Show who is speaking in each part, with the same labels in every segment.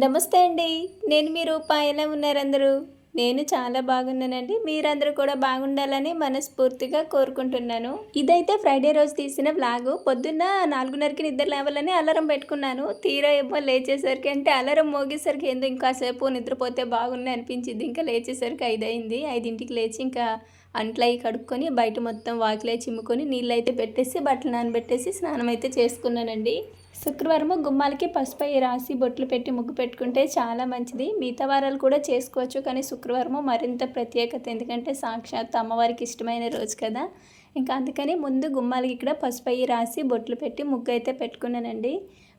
Speaker 1: నమస్తే అండి. నేను మీ రూప. ఎలా ఉన్నారు అందరూ? నేను చాలా బాగున్నానండి. మీరందరూ కూడా బాగుండాలని మనస్ఫూర్తిగా కోరుకుంటున్నాను. ఇదైతే ఫ్రైడే రోజు తీసిన వ్లాగు. పొద్దున్న 4:30కి నిద్ర లేవాలని అలారం పెట్టుకున్నాను. తీరా ఏమో లేచేసరికి అంటే అలారం మోగేసరికి ఏందో ఇంకాసేపు నిద్రపోతే బాగుండు అనిపించింది. ఇంకా లేచేసరికి 5 అయింది. 5కి లేచి ఇంకా అంట్లయి కడుక్కొని బయట మొత్తం వాకిలయి చిమ్ముకొని నీళ్ళైతే పెట్టేసి బట్టలు నానబెట్టేసి స్నానం అయితే చేసుకున్నానండి. శుక్రవారము గుమ్మాలకి పసుపయి రాసి బొట్లు పెట్టి ముగ్గు పెట్టుకుంటే చాలా మంచిది. మిగతా వారాలు కూడా చేసుకోవచ్చు, కానీ శుక్రవారము మరింత ప్రత్యేకత. ఎందుకంటే సాక్షాత్ అమ్మవారికి ఇష్టమైన రోజు కదా. ఇంకా అందుకని ముందు గుమ్మాలకి ఇక్కడ పసుపయి రాసి బొట్లు పెట్టి ముగ్గు అయితే పెట్టుకున్నానండి.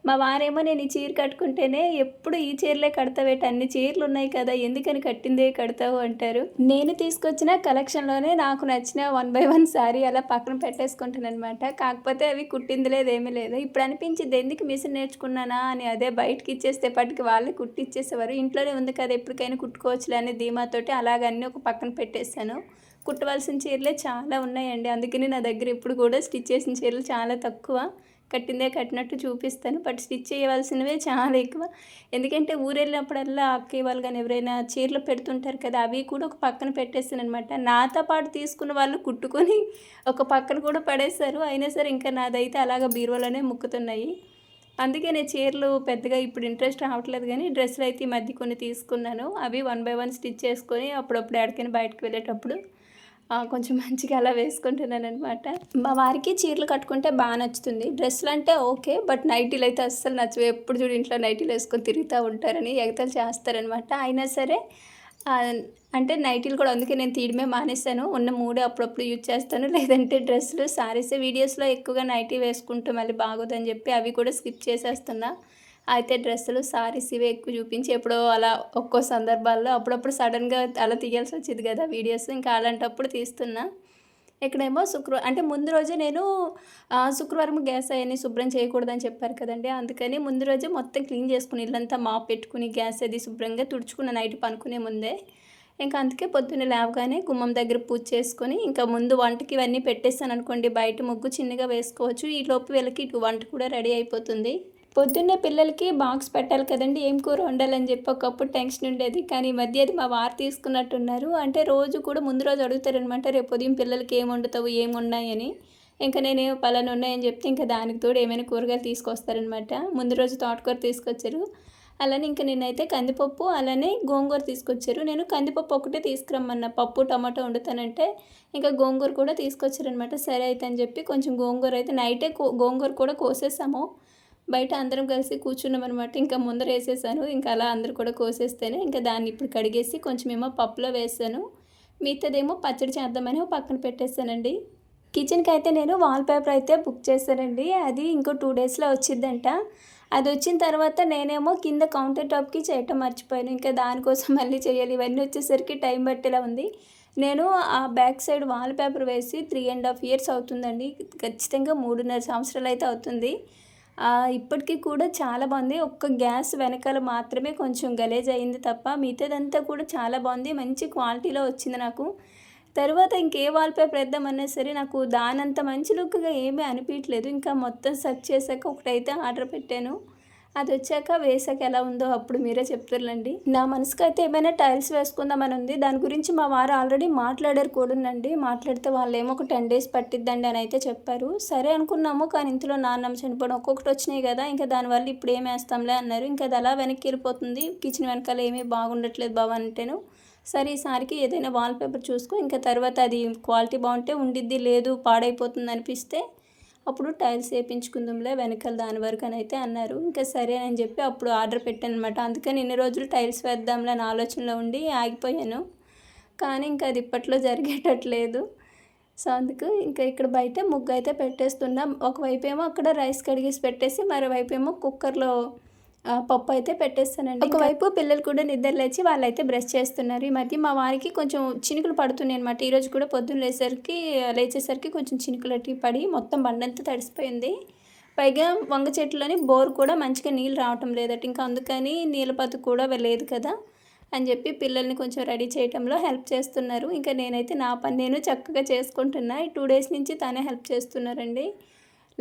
Speaker 1: మా వారేమో నేను ఈ చీర కట్టుకుంటేనే ఎప్పుడు ఈ చీరలే కడతావేట, అన్ని చీరలు ఉన్నాయి కదా, ఎందుకని కట్టిందే కడతావు అంటారు. నేను తీసుకొచ్చిన కలెక్షన్లోనే నాకు నచ్చిన 1 by 1 శారీ అలా పక్కన పెట్టేసుకుంటాను అనమాట. కాకపోతే అవి కుట్టింది లేదు, ఏమీ లేదు. ఇప్పుడు అనిపించింది ఎందుకు మిషన్ నేర్చుకున్నానా అని. అదే బయటకి ఇచ్చేస్తే పట్టుకు వాళ్ళే కుట్టిచ్చేసేవారు. ఇంట్లోనే ఉంది కదా, ఎప్పటికైనా కుట్టుకోవచ్చులే అనే ధీమాతోటి అలాగన్నీ ఒక పక్కన పెట్టేశాను. కుట్టవలసిన చీరలే చాలా ఉన్నాయండి. అందుకని నా దగ్గర ఇప్పుడు కూడా స్టిచ్ చేసిన చీరలు చాలా తక్కువ. కట్టిందే కట్టినట్టు చూపిస్తాను, బట్ స్టిచ్ చేయవలసినవే చాలా ఎక్కువ. ఎందుకంటే ఊరెళ్ళినప్పుడల్లా అక్కయ్య వాళ్ళు కానీ ఎవరైనా చీరలు పెడుతుంటారు కదా, అవి కూడా ఒక పక్కన పెట్టేస్తాను అనమాట. నాతో పాటు తీసుకున్న వాళ్ళు కుట్టుకొని ఒక పక్కన కూడా పడేస్తారు. అయినా సరే ఇంకా నాదైతే అలాగ బీరువాలోనే ముక్కుతున్నాయి. అందుకే నేను చీరలు పెద్దగా ఇప్పుడు ఇంట్రెస్ట్ రావట్లేదు, కానీ డ్రెస్సులు అయితే ఈ మధ్య కొన్ని తీసుకున్నాను. అవి 1 by 1 స్టిచ్ చేసుకొని అప్పుడప్పుడు ఎక్కడికైనా బయటకు వెళ్ళేటప్పుడు కొంచెం మంచిగా అలా వేసుకుంటున్నాననమాట. మా వారికి చీరలు కట్టుకుంటే బాగా నచ్చుతుంది. డ్రెస్సులు అంటే ఓకే, బట్ నైటీలు అయితే అస్సలు నచ్చవు. ఎప్పుడు చూడు ఇంట్లో నైటీలు వేసుకొని తిరుగుతూ ఉంటారని ఎగతాళి చేస్తారనమాట. అయినా సరే అంటే నైటీలు కూడా అందుకే నేను తీయడమే మానేశాను. ఉన్న 3 అప్పుడప్పుడు యూజ్ చేస్తాను. లేదంటే డ్రెస్సులు, శారీస్. వీడియోస్లో ఎక్కువగా నైటీ వేసుకుంటూ మళ్ళీ బాగోదని చెప్పి అవి కూడా స్కిప్ చేసేస్తున్నా. అయితే డ్రెస్సులు, శారీస్ ఇవే ఎక్కువ చూపించి ఎప్పుడో అలా ఒక్కో సందర్భాల్లో అప్పుడప్పుడు సడన్గా అలా తీయాల్సి వచ్చేది కదా వీడియోస్. ఇంకా అలాంటప్పుడు తీస్తున్నా. ఇక్కడేమో అంటే ముందు రోజే నేను శుక్రవారం గ్యాస్ అవన్నీ శుభ్రం చేయకూడదని చెప్పారు కదండీ. అందుకని ముందు రోజే మొత్తం క్లీన్ చేసుకుని ఇల్లంతా మాప్ పెట్టుకుని గ్యాస్ అది శుభ్రంగా తుడుచుకున్న నైట్ పనుకునే ముందే. ఇంకా అందుకే పొద్దున్నే లేవగానే గుమ్మం దగ్గర పూజ చేసుకొని ఇంకా ముందు వంటకి ఇవన్నీ పెట్టేసాను అనుకోండి, బయట ముగ్గు చిన్నగా వేసుకోవచ్చు. ఈలోపు వీళ్ళకి ఇటు వంట కూడా రెడీ అయిపోతుంది. పొద్దున్నే పిల్లలకి బాక్స్ పెట్టాలి కదండి, ఏం కూర వండాలని చెప్పి ఒకప్పుడు టెన్షన్ ఉండేది. కానీ ఈ మధ్య అది మా వారు తీసుకున్నట్టున్నారు. అంటే రోజు కూడా ముందు రోజు అడుగుతారనమాట, రేపు ఉదయం పిల్లలకి ఏం వండుతావు, ఏం ఉన్నాయని. ఇంకా నేనేమో పలానా ఉన్నాయని చెప్తే ఇంకా దానికి తోడు ఏమైనా కూరగాయలు తీసుకొస్తారనమాట. ముందు రోజు తోటకూర తీసుకొచ్చారు. అలానే ఇంకా నేనైతే కందిపప్పు అలానే గోంగూర తీసుకొచ్చారు. నేను కందిపప్పు ఒకటే తీసుకురమ్మన్నా, పప్పు టమాటో వండుతానంటే ఇంకా గోంగూర కూడా తీసుకొచ్చారనమాట. సరే అయితే అని చెప్పి కొంచెం గోంగూర అయితే నైటే గోంగూర కూడా కోసేసాము. బయట అందరం కలిసి కూర్చున్నామనమాట. ఇంకా ముందర వేసేసాను. ఇంకా అలా అందరూ కూడా కోసేస్తేనే ఇంకా దాన్ని ఇప్పుడు కడిగేసి కొంచెమేమో పప్పులో వేసాను. మిగతాదేమో పచ్చడి చేద్దామని పక్కన పెట్టేశానండి. కిచెన్కి అయితే నేను వాల్పేపర్ అయితే బుక్ చేశానండి. అది ఇంకో 2 డేస్లో వచ్చిందంట. అది వచ్చిన తర్వాత నేనేమో కింద కౌంటర్ టాప్కి చేయటం మర్చిపోయాను. ఇంకా దానికోసం మళ్ళీ చేయాలి. ఇవన్నీ వచ్చేసరికి టైం పట్టేలా ఉంది. నేను ఆ బ్యాక్ సైడ్ వాల్పేపర్ వేసి 3.5 ఇయర్స్ అవుతుందండి. ఖచ్చితంగా 3.5 సంవత్సరాలు అయితే అవుతుంది. ఇప్పటికీ కూడా చాలా బాగుంది. ఒక్క గ్యాస్ వెనకాల మాత్రమే కొంచెం గలీజ్ అయింది తప్ప మిగతాదంతా కూడా చాలా బాగుంది. మంచి క్వాలిటీలో వచ్చింది నాకు. తర్వాత ఇంకే వాల్పేపర్ వేద్దామన్నా సరే నాకు దానంత మంచి లుక్గా ఏమీ అనిపించలేదు. ఇంకా మొత్తం సెర్చ్ చేశాక ఒకటైతే ఆర్డర్ పెట్టాను. అది వచ్చాక వేసాక ఎలా ఉందో అప్పుడు మీరే చెప్తారులేండి. నా మనసుకైతే ఏమైనా టైల్స్ వేసుకుందామని ఉంది. దాని గురించి మా వారు ఆల్రెడీ మాట్లాడారు కూడానండి. మాట్లాడితే వాళ్ళేమో ఒక 10 days పట్టిద్దండి అని అయితే చెప్పారు. సరే అనుకున్నాము, కానీ ఇంతలో నాన్నమ్మ చనిపోవడం ఒక్కొక్కటి వచ్చినాయి కదా, ఇంకా దానివల్ల ఇప్పుడు ఏం వేస్తాంలే అన్నారు. ఇంకా అది అలా వెనక్కి వెళ్ళిపోతుంది. కిచెన్ వెనకాల ఏమీ బాగుండట్లేదు బావ అంటేను, సరే ఈసారికి ఏదైనా వాల్పేపర్ చూసుకో, ఇంకా తర్వాత అది క్వాలిటీ బాగుంటే ఉండిద్ది, లేదు పాడైపోతుంది అనిపిస్తే అప్పుడు టైల్స్ వేయించుకుందాంలే వెనకాల దాని వరకు అని అయితే అన్నారు. ఇంకా సరే అని చెప్పి అప్పుడు ఆర్డర్ పెట్టాను అనమాట. అందుకని ఇన్ని రోజులు టైల్స్ వేద్దాంలే అని ఆలోచనలో ఉండి ఆగిపోయాను. కానీ ఇంకా అది ఇప్పట్లో జరిగేటట్లేదు. సో అందుకు ఇంకా ఇక్కడ బయట ముగ్గు అయితే పెట్టేస్తున్నాం. ఒకవైపు ఏమో అక్కడ రైస్ కడిగేసి పెట్టేసి మరోవైపు ఏమో కుక్కర్లో పప్పు అయితే పెట్టేస్తానండి. ఒకవైపు పిల్లలు కూడా నిద్ర లేచి వాళ్ళైతే బ్రష్ చేస్తున్నారు. ఈ మధ్య మా వారికి కొంచెం చినుకులు పడుతున్నాయి అనమాట. ఈరోజు కూడా పొద్దున్న లేచేసరికి కొంచెం చినుకులు అట్టి పడి మొత్తం బండంతా తడిసిపోయింది. పైగా వంగ చెట్లోని బోర్ కూడా మంచిగా నీళ్ళు రావటం లేదట. ఇంకా అందుకని నీళ్ళ పత్తు కూడా లేదు కదా అని చెప్పి పిల్లల్ని కొంచెం రెడీ చేయడంలో హెల్ప్ చేస్తున్నారు. ఇంకా నేనైతే నా పని నేను చక్కగా చేసుకుంటున్నా. ఈ 2 days నుంచి తనే హెల్ప్ చేస్తున్నారండి.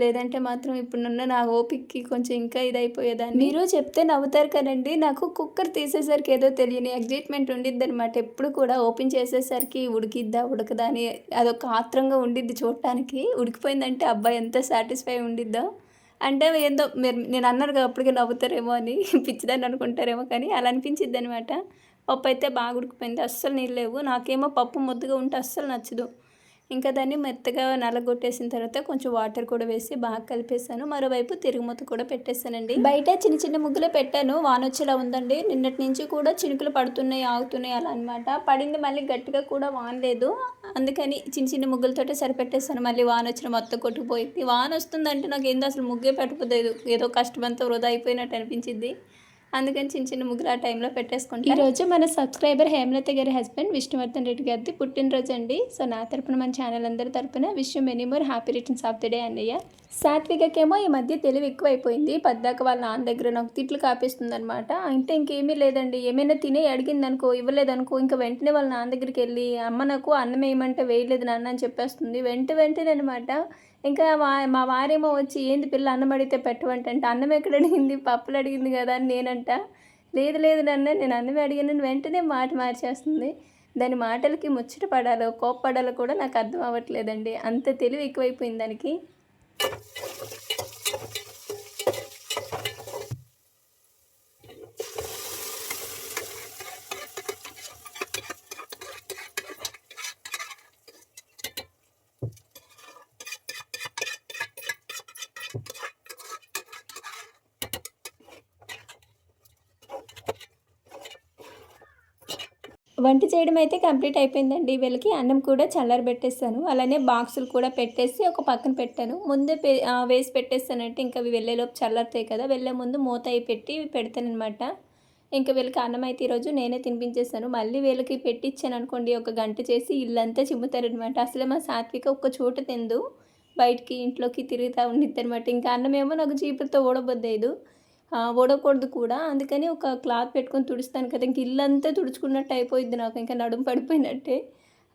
Speaker 1: లేదంటే మాత్రం ఇప్పుడున్న నా ఓపికకి కొంచెం ఇంకా ఇదైపోయేదాన్ని. మీరు చెప్తే నవ్వుతారు కదండి, నాకు కుక్కర్ తీసేసరికి ఏదో తెలియని ఎగ్జైట్మెంట్ ఉండిద్ది అనమాట. ఎప్పుడు కూడా ఓపెన్ చేసేసరికి ఉడికిద్దా ఉడకదా అని అదొక ఆత్రంగా ఉండిద్ది చూడటానికి. ఉడికిపోయిందంటే అబ్బా ఎంత సాటిస్ఫై ఉండిద్దో. అంటే ఏందో నేను అన్నారు కదా అప్పటికే నవ్వుతారేమో అని పిచ్చిదాన్ని అనుకుంటారేమో, కానీ అలా అనిపించిద్ది అనమాట. పప్పు అయితే బాగా ఉడికిపోయింది, అస్సలు నీళ్ళు లేవు. నాకేమో పప్పు ముద్దగా ఉంటే అస్సలు నచ్చదు. ఇంకా దాన్ని మెత్తగా నలగొట్టేసిన తర్వాత కొంచెం వాటర్ కూడా వేసి బాగా కలిపేసాను. మరోవైపు తిరుగుమూత కూడా పెట్టేశానండి. బయట చిన్న చిన్న ముగ్గులే పెట్టాను, వానొచ్చేలా ఉందండి. నిన్నటి నుంచి కూడా చినుకులు పడుతున్నాయి ఆగుతున్నాయి అలా అనమాట. పడింది మళ్ళీ గట్టిగా కూడా వాన లేదు, అందుకని చిన్న చిన్న ముగ్గులతోటే సరిపెట్టేస్తాను. మళ్ళీ వాన వచ్చిన మొత్తం కొట్టుకుపోయింది. వాన వస్తుందంటే నాకు ఏందో అసలు ముగ్గే పెట్టకపోలేదు, ఏదో కష్టమంతా వృధా అయిపోయినట్టు అనిపించింది. అందుకని చిన్న చిన్న ముగ్గులు ఆ టైంలో పెట్టేసుకుంటాను. ఈరోజు మన సబ్స్క్రైబర్ హేమలత గారి హస్బెండ్ విష్ణువర్ధన్ రెడ్డి గారిది పుట్టినరోజు అండి. సో నా తరపున మన ఛానల్ అందరి తరపున wish you many more happy returns of the day అన్నయ్య. సాత్వికకేమో ఈ మధ్య తెలివి ఎక్కువైపోయింది. పద్దాక వాళ్ళ నాన్న దగ్గర నాకు తిట్లు కాపేస్తుంది అనమాట. అంటే ఇంకేమీ లేదండి, ఏమైనా తినే అడిగిందనుకో, ఇవ్వలేదనుకో, ఇంకా వెంటనే వాళ్ళ నాన్న దగ్గరికి వెళ్ళి అమ్మ నాకు అన్నం వేయమంటే వేయలేదు నాన్న అని చెప్పేస్తుంది వెంటనే అనమాట. ఇంకా మా వారేమో వచ్చి ఏంది పిల్ల అన్నం అడిగితే పెట్టవంటే, అన్నం ఎక్కడ అడిగింది, పప్పులు అడిగింది కదా అని నేనంట. లేదు నాన్న నేను అన్నం అడిగానని వెంటనే మాట మార్చేస్తుంది. దాని మాటలకి ముచ్చట పడాలో కోప్పడాలో కూడా నాకు అర్థం అవ్వట్లేదండి, అంత తెలివి ఎక్కువైపోయింది దానికి. వంట చేయడం అయితే కంప్లీట్ అయిపోయిందండి. వీళ్ళకి అన్నం కూడా చల్లారబెట్టేస్తాను. అలానే బాక్సులు కూడా పెట్టేసి ఒక పక్కన పెట్టాను. ముందే వేసి పెట్టేస్తానంటే ఇంకా అవి వెళ్ళేలోపు చల్లారుతాయి కదా, వెళ్ళే ముందు మూత అయి పెట్టి పెడతానమాట. ఇంకా వీళ్ళకి అన్నం అయితే ఈరోజు నేనే తినిపించేస్తాను. మళ్ళీ వీళ్ళకి పెట్టించాను అనుకోండి, ఒక గంట చేసి ఇల్లంతా చిమ్ముతారనమాట. అసలు మా సాత్విక ఒక్క చోట తిందు, బయటికి ఇంట్లోకి తిరుగుతూ ఉండిద్ది అనమాట. ఇంకా అన్నమేమో నాకు చీపురుతో ఊడబొద్దేదు, ఓడకూడదు కూడా. అందుకని ఒక క్లాత్ పెట్టుకొని తుడుస్తాను కదా, ఇంక ఇల్లంతా తుడుచుకున్నట్టు అయిపోయింది నాకు, ఇంకా నడుము పడిపోయినట్టే.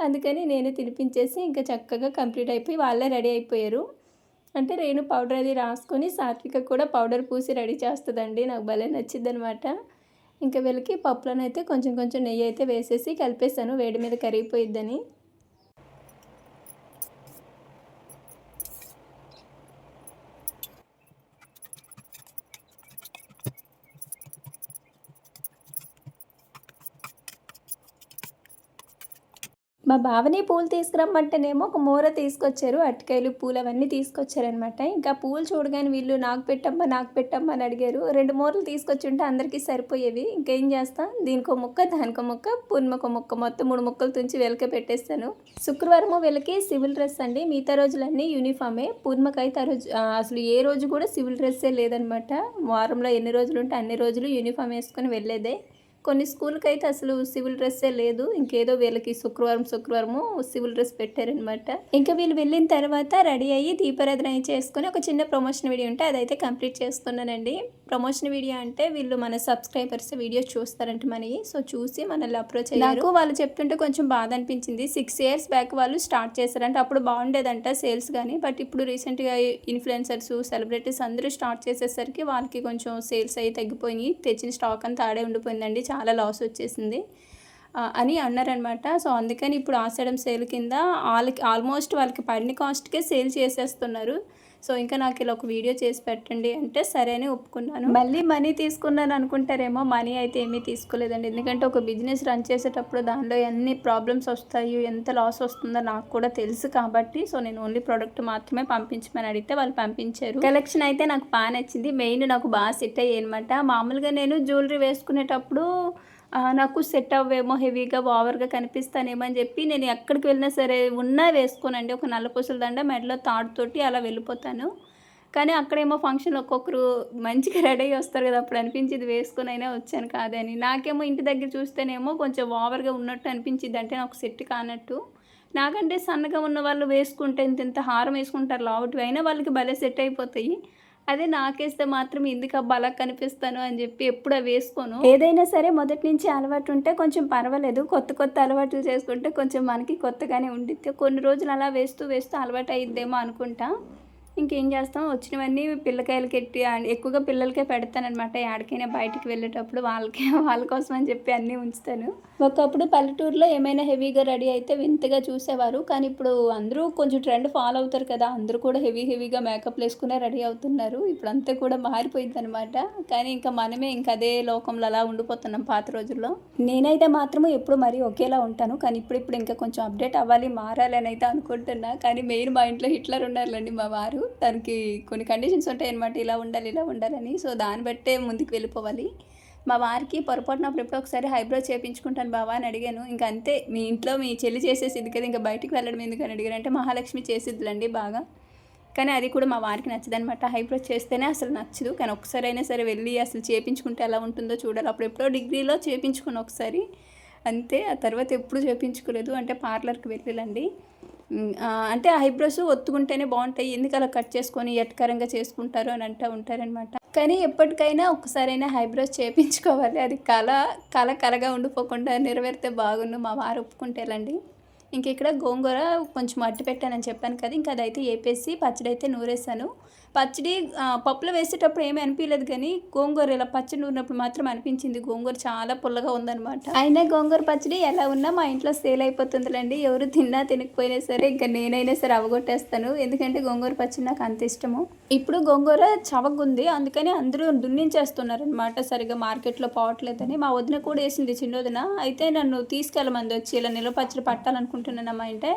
Speaker 1: అందుకని నేనే తినిపించేసి ఇంకా చక్కగా కంప్లీట్ అయిపోయి వాళ్ళే రెడీ అయిపోయారు. అంటే రేణు పౌడర్ అది రాసుకొని సాత్విక కూడా పౌడర్ పూసి రెడీ చేస్తుందండి, నాకు భలే నచ్చిద్ది అనమాట. ఇంకా వీళ్ళకి పప్పులోనైతే కొంచెం నెయ్యి అయితే వేసేసి కలిపేసాను, వేడి మీద కరిగిపోయిద్దని. మా బావని పూలు తీసుకురమ్మంటేనేమో ఒక మూర తీసుకొచ్చారు, అరటికాయలు పూలు అవన్నీ తీసుకొచ్చారనమాట. ఇంకా పూలు చూడగానే వీళ్ళు నాకు పెట్టమ్మా అని అడిగారు. 2 మూరలు తీసుకొచ్చి ఉంటే అందరికీ సరిపోయేవి. ఇంకేం చేస్తాం, దీనికో ముక్క దానికో ముక్క పూర్ణిమకో ముక్క, మొత్తం 3 ముక్కలు తుంచి వీళ్ళకే పెట్టేస్తాను. శుక్రవారము వీళ్ళకి సివిల్ డ్రెస్ అండి, మిగతా రోజులన్నీ యూనిఫామే. పూర్ణిమకైతే ఆ రోజు అసలు ఏ రోజు కూడా సివిల్ డ్రెస్సే లేదనమాట. వారంలో ఎన్ని రోజులు ఉంటే అన్ని రోజులు యూనిఫామ్ వేసుకొని వెళ్ళేదే. కొన్ని స్కూల్కి అయితే అసలు సివిల్ డ్రెస్సే లేదు, ఇంకేదో వీళ్ళకి శుక్రవారము సివిల్ డ్రెస్ పెట్టారనమాట. ఇంకా వీళ్ళు వెళ్ళిన తర్వాత రెడీ అయ్యి దీపారాధన చేసుకొని ఒక చిన్న ప్రమోషన్ వీడియో ఉంటే అదైతే కంప్లీట్ చేసుకున్నానండి. ప్రమోషన్ వీడియో అంటే వీళ్ళు మన సబ్స్క్రైబర్స్ వీడియోస్ చూస్తారంట మనకి, సో చూసి మనల్ని అప్రోచ్ అయ్యారు. నాకు వాళ్ళు చెప్తుంటే కొంచెం బాధ అనిపించింది. 6 years బ్యాక్ వాళ్ళు స్టార్ట్ చేశారంట, అప్పుడు బాగుండేదంట సేల్స్ కానీ. బట్ ఇప్పుడు రీసెంట్గా ఇన్ఫ్లుయెన్సర్స్ సెలబ్రిటీస్ అందరూ స్టార్ట్ చేసేసరికి వాళ్ళకి కొంచెం సేల్స్ అయ్యి తగ్గిపోయి తెచ్చిన స్టాక్ అంతా ఆడే ఉండిపోయిందండి, చాలా లాస్ వచ్చేసింది అని అన్నారనమాట. సో అందుకని ఇప్పుడు ఆషాఢం సేల్ కింద ఆల్మోస్ట్ వాళ్ళకి పడిన కాస్ట్కే సేల్ చేసేస్తున్నారు. సో ఇంకా నాకు ఇలా ఒక వీడియో చేసి పెట్టండి అంటే సరే అని ఒప్పుకున్నాను. మళ్ళీ మనీ తీసుకున్నాను అనుకుంటారేమో, మనీ అయితే ఏమీ తీసుకోలేదండి. ఎందుకంటే ఒక బిజినెస్ రన్ చేసేటప్పుడు దానిలో ఎన్ని ప్రాబ్లమ్స్ వస్తాయి, ఎంత లాస్ వస్తుందో నాకు కూడా తెలుసు కాబట్టి, సో నేను ఓన్లీ ప్రోడక్ట్ మాత్రమే పంపించమని అడిగితే వాళ్ళు పంపించారు. కలెక్షన్ అయితే నాకు బాగా నచ్చింది, మెయిన్ నాకు బాగా సెట్ అయ్యాయి అనమాట. మామూలుగా నేను జ్యువెలరీ వేసుకునేటప్పుడు నాకు సెట్ అవ్వేమో, హెవీగా ఓవర్గా కనిపిస్తానేమో అని చెప్పి నేను ఎక్కడికి వెళ్ళినా సరే ఉన్నా వేసుకోనండి. ఒక నల్లపూసల దండ మెడలో తాడుతోటి అలా వెళ్ళిపోతాను. కానీ అక్కడేమో ఫంక్షన్లో ఒక్కొక్కరు మంచిగా రెడీ అయ్యి వస్తారు కదా, అప్పుడు అనిపించింది వేసుకొని అయినా వచ్చాను కాదని. నాకేమో ఇంటి దగ్గర చూస్తేనేమో కొంచెం ఓవర్గా ఉన్నట్టు అనిపించింది, అంటే నాకు సెట్ కానట్టు. నాకంటే సన్నగా ఉన్న వాళ్ళు వేసుకుంటే ఇంత హారం వేసుకుంటారు లావుటివి, అయినా వాళ్ళకి భలే సెట్ అయిపోతాయి. అదే నాకేస్తే మాత్రం ఎందుకు అబ్బా అలా కనిపిస్తాను అని చెప్పి ఎప్పుడు అవి వేసుకోను. ఏదైనా సరే మొదటి నుంచి అలవాటు ఉంటే కొంచెం పర్వాలేదు, కొత్త అలవాట్లు చేసుకుంటే కొంచెం మనకి కొత్తగానే ఉండిద్ది. కొన్ని రోజులు అలా వేస్తూ అలవాటు అయ్యిద్దేమో అనుకుంటా. ఇంకేం చేస్తాం, వచ్చినవన్నీ పిల్లకాయలకి ఎక్కువగా పిల్లలకే పెడతానమాట. ఎక్కడికైనా బయటికి వెళ్ళేటప్పుడు వాళ్ళ కోసం అని చెప్పి అన్నీ ఉంచుతాను. ఒకప్పుడు పల్లెటూరులో ఏమైనా హెవీగా రెడీ అయితే వింతగా చూసేవారు. కానీ ఇప్పుడు అందరూ కొంచెం ట్రెండ్ ఫాలో అవుతారు కదా, అందరూ కూడా హెవీగా మేకప్లు వేసుకునే రెడీ అవుతున్నారు. ఇప్పుడు అంతా కూడా మారిపోయిందనమాట. కానీ ఇంకా మనమే ఇంకా అదే లోకంలో అలా ఉండిపోతున్నాం పాత రోజుల్లో. నేనైతే మాత్రము ఎప్పుడు మరీ ఒకేలా ఉంటాను. కానీ ఇప్పుడు ఇంకా కొంచెం అప్డేట్ అవ్వాలి, మారాలి అని అయితే అనుకుంటున్నా. కానీ మెయిన్ మా ఇంట్లో హిట్లర్ ఉన్నారులేండి మా వారు. దానికి కొన్ని కండిషన్స్ ఉంటాయన్నమాట, ఇలా ఉండాలని. సో దాన్ని బట్టే ముందుకు వెళ్ళిపోవాలి. మా వారికి పొరపాటున ఎప్పుడో ఒకసారి హైబ్రో చేయించుకుంటాను బావా అని అడిగాను. ఇంకా అంతే, మీ ఇంట్లో మీ చెల్లి చేసేసిద్ది కదా, ఇంకా బయటికి వెళ్ళడం ఎందుకని అడిగాను. అంటే మహాలక్ష్మి చేసిద్దిలండి బాగా. కానీ అది కూడా మా వారికి నచ్చదనమాట. హైబ్రో చేస్తేనే అసలు నచ్చదు. కానీ ఒకసారి అయినా సరే వెళ్ళి అసలు చేయించుకుంటే ఎలా ఉంటుందో చూడాలి. అప్పుడు ఎప్పుడో డిగ్రీలో చేయించుకుని ఒకసారి అంతే. ఆ తర్వాత ఎప్పుడు చేయించుకోలేదు. అంటే పార్లర్కి వెళ్ళాలండి. అంటే ఐబ్రోస్ ఒత్తుకుంటేనే బాగుంటాయి, ఎందుకు అలా కట్ చేసుకొని ఎట్కరంగా చేసుకుంటారు అని ఉంటారనమాట. కానీ ఎప్పటికైనా ఒక్కసారైనా ఐబ్రోస్ చేయించుకోవాలి. అది కళగా ఉండిపోకుండా నెరవేరితే బాగుండు, మా వారు ఒప్పుకుంటేలండి. ఇంక ఇక్కడ గోంగూర కొంచెం అట్టి పెట్టానని చెప్పాను కదా, ఇంకా అదైతే వేపేసి పచ్చడి అయితే నూరేసాను. పచ్చడి పప్పులో వేసేటప్పుడు ఏమీ అనిపించలేదు, కానీ గోంగూర ఇలా పచ్చడి నూరినప్పుడు మాత్రం అనిపించింది. గోంగూర చాలా పుల్లగా ఉందన్నమాట. అయినా గోంగూర పచ్చడి ఎలా ఉన్నా మా ఇంట్లో సేల్ అయిపోతుందిలేండి. ఎవరు తిన్నా తినకపోయినా సరే ఇంకా నేనైనా సరే అవగొట్టేస్తాను, ఎందుకంటే గోంగూర పచ్చడి నాకు అంత ఇష్టము. ఇప్పుడు గోంగూర చవగుంది, అందుకని అందరూ దున్నించేస్తున్నారు అనమాట. సరిగ్గా మార్కెట్లో పోవట్లేదని. మా వదిన కూడా వేసింది, చిన్నదిన. అయితే నన్ను తీసుకెళ్ళమంది వచ్చి, ఇలా నిల్వ పచ్చడి పట్టాలనుకుంటున్నానమ్మా అంటే,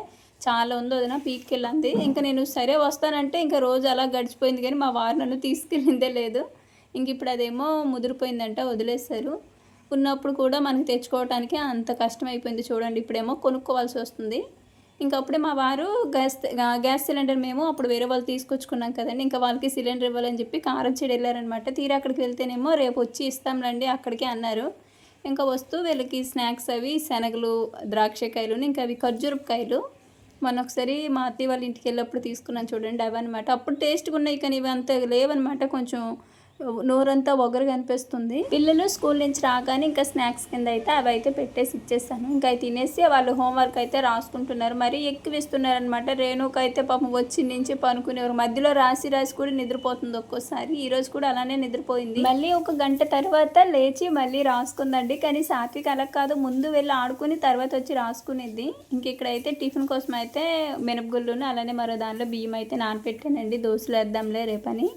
Speaker 1: చాలా ఉంది వదిన పీక్కెళ్ళింది. ఇంకా నేను సరే వస్తానంటే ఇంకా రోజు అలా గడిచిపోయింది, కానీ మా వారు నన్ను తీసుకెళ్ళిందే లేదు. ఇంక ఇప్పుడు అదేమో ముదిరిపోయిందంట, వదిలేశారు. ఉన్నప్పుడు కూడా మనకి తెచ్చుకోవడానికి అంత కష్టం అయిపోయింది చూడండి. ఇప్పుడేమో కొనుక్కోవాల్సి వస్తుంది. ఇంకప్పుడే మా వారు గ్యాస్ సిలిండర్ మేము అప్పుడు వేరే వాళ్ళు తీసుకొచ్చుకున్నాం కదండి, ఇంకా వాళ్ళకి సిలిండర్ ఇవ్వాలని చెప్పి కారంచేడు వెళ్ళారనమాట. తీరా అక్కడికి వెళ్తేనేమో రేపు వచ్చి ఇస్తాంలండి అక్కడికి అన్నారు. ఇంకా వస్తూ వీళ్ళకి స్నాక్స్ అవి శనగలు, ద్రాక్షకాయలు, ఇంకా అవి ఖర్జూరకాయలు మొన్న ఒకసారి మా అత్తయ్య వాళ్ళ ఇంటికి వెళ్ళినప్పుడు తీసుకున్నాను చూడండి, అవన్నమాట. అప్పుడు టేస్ట్గా ఉన్నాయి, కానీ ఇవి అంత లేవన్నమాట. కొంచెం నోరంతా ఒగరుగా అనిపిస్తుంది. పిల్లలు స్కూల్ నుంచి రాగానే ఇంకా స్నాక్స్ కింద అయితే అవి అయితే పెట్టేసి ఇచ్చేస్తాను. ఇంకా అవి తినేసి వాళ్ళు హోంవర్క్ అయితే రాసుకుంటున్నారు. మరీ ఎక్కువ ఇస్తున్నారు అనమాట. రేణుకి అయితే పాపం వచ్చి నుంచి పనుకునేవారు, మధ్యలో రాసి కూడా నిద్రపోతుంది ఒక్కోసారి. ఈరోజు కూడా అలానే నిద్రపోయింది. మళ్ళీ ఒక గంట తర్వాత లేచి మళ్ళీ రాసుకుందండి. కానీ సాత్విక్ అలా కాదు, ముందు వెళ్ళి ఆడుకుని తర్వాత వచ్చి రాసుకునేది. ఇంక ఇక్కడైతే టిఫిన్ కోసం అయితే మినపగుళ్ళును అలానే మరో దానిలో బియ్యం అయితే నానపెట్టానండి. దోశలు వేద్దాంలే రేపని.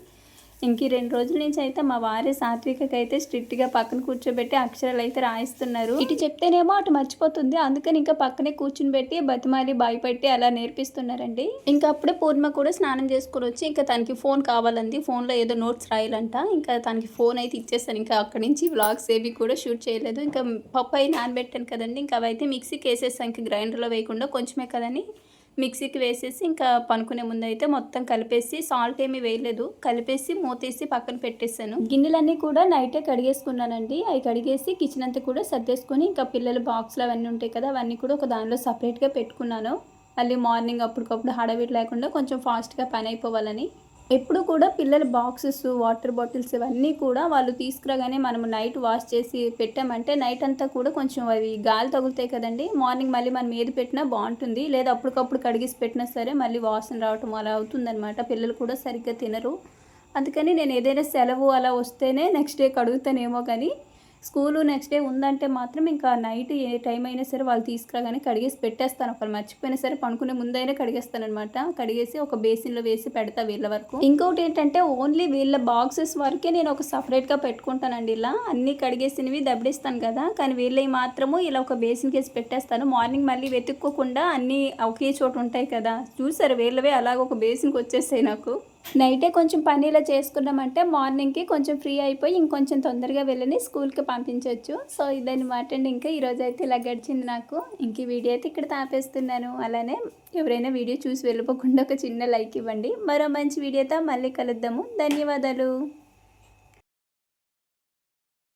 Speaker 1: ఇంక 2 రోజుల నుంచి అయితే మా వారి సాత్వికకి అయితే స్ట్రిక్ట్గా పక్కన కూర్చోబెట్టి అక్షరాలు అయితే రాయిస్తున్నారు. ఇటు చెప్తేనేమో అటు మర్చిపోతుంది, అందుకని ఇంకా పక్కనే కూర్చుని పెట్టి బతిమాలి భయపెట్టి అలా నేర్పిస్తున్నారండి. ఇంకా అప్పుడే పూర్ణ కూడా స్నానం చేసుకొని వచ్చి ఇంకా తనకి ఫోన్ కావాలంది. ఫోన్లో ఏదో నోట్స్ రాయాలంట. ఇంకా తనకి ఫోన్ అయితే ఇచ్చేస్తాను. ఇంకా అక్కడి నుంచి వ్లాగ్స్ ఏవి కూడా షూట్ చేయలేదు. ఇంకా పప్పు అయి నానబెట్టాను కదండి, ఇంకా అవైతే మిక్సీకి వేసేస్తాను. ఇంకా గ్రైండర్లో వేయకుండా కొంచెమే కదని మిక్సీకి వేసేసి ఇంకా పనుకునే ముందు అయితే మొత్తం కలిపేసి, సాల్ట్ ఏమీ వేయలేదు, కలిపేసి మూతేసి పక్కన పెట్టేశాను. గిన్నెలన్నీ కూడా నైటే కడిగేసుకున్నానండి. అవి కడిగేసి కిచెన్ అంతా కూడా సర్దేసుకొని ఇంకా పిల్లల బాక్స్లు అవన్నీ ఉంటాయి కదా, అవన్నీ కూడా ఒక దానిలో సపరేట్గా పెట్టుకున్నాను. మళ్ళీ మార్నింగ్ అప్పటికప్పుడు హడావిడి లేకుండా కొంచెం ఫాస్ట్గా పని అయిపోవాలని. ఎప్పుడు కూడా పిల్లల బాక్సెస్, వాటర్ బాటిల్స్ ఇవన్నీ కూడా వాళ్ళు తీసుకురాగానే మనము నైట్ వాష్ చేసి పెట్టామంటే నైట్ అంతా కూడా కొంచెం అవి గాలి తగులుతాయి కదండి. మార్నింగ్ మళ్ళీ మనం ఏది పెట్టినా బాగుంటుంది. లేదా అప్పటికప్పుడు కడిగేసి పెట్టినా సరే మళ్ళీ వాసన రావటం అలా అవుతుందన్నమాట. పిల్లలు కూడా సరిగ్గా తినరు. అందుకని నేను ఏదైనా సెలవు అలా వస్తేనే నెక్స్ట్ డే కడుగుతానేమో, కానీ స్కూలు నెక్స్ట్ డే ఉందంటే మాత్రం ఇంకా నైట్ ఏ టైం అయినా సరే వాళ్ళు తీసుకురాగానే కడిగేసి పెట్టేస్తాను. ఒకరు మర్చిపోయినా సరే పనుకునే ముందైనా కడిగేస్తాను అనమాట. కడిగేసి ఒక బేసిన్లో వేసి పెడతా వీళ్ళ వరకు. ఇంకోటి ఏంటంటే ఓన్లీ వీళ్ళ బాక్సెస్ వరకే నేను ఒక సపరేట్గా పెట్టుకుంటానండి. ఇలా అన్నీ కడిగేసినవి దబ్బడిస్తాను కదా, కానీ వీళ్ళవి మాత్రము ఇలా ఒక బేసిన్ కేసి పెట్టేస్తాను. మార్నింగ్ మళ్ళీ వెతుక్కోకుండా అన్నీ ఒకే చోటు ఉంటాయి కదా, చూసారు వీళ్ళవే అలాగ ఒక బేసిన్కి వచ్చేస్తాయి నాకు. నైటే కొంచెం పని ఇలా చేసుకున్నామంటే మార్నింగ్కి కొంచెం ఫ్రీ అయిపోయి ఇంకొంచెం తొందరగా వెళ్ళని స్కూల్కి పంపించవచ్చు. సో ఇదన్నమాట అండి. ఇంకా ఈరోజు అయితే ఇలా గడిచింది నాకు. ఇంక ఈ వీడియో అయితే ఇక్కడ తాపేస్తున్నాను. అలానే ఎవరైనా వీడియో చూసి వెళ్ళిపోకుండా ఒక చిన్న లైక్ ఇవ్వండి. మరో మంచి వీడియోతో మళ్ళీ కలుద్దాము. ధన్యవాదాలు.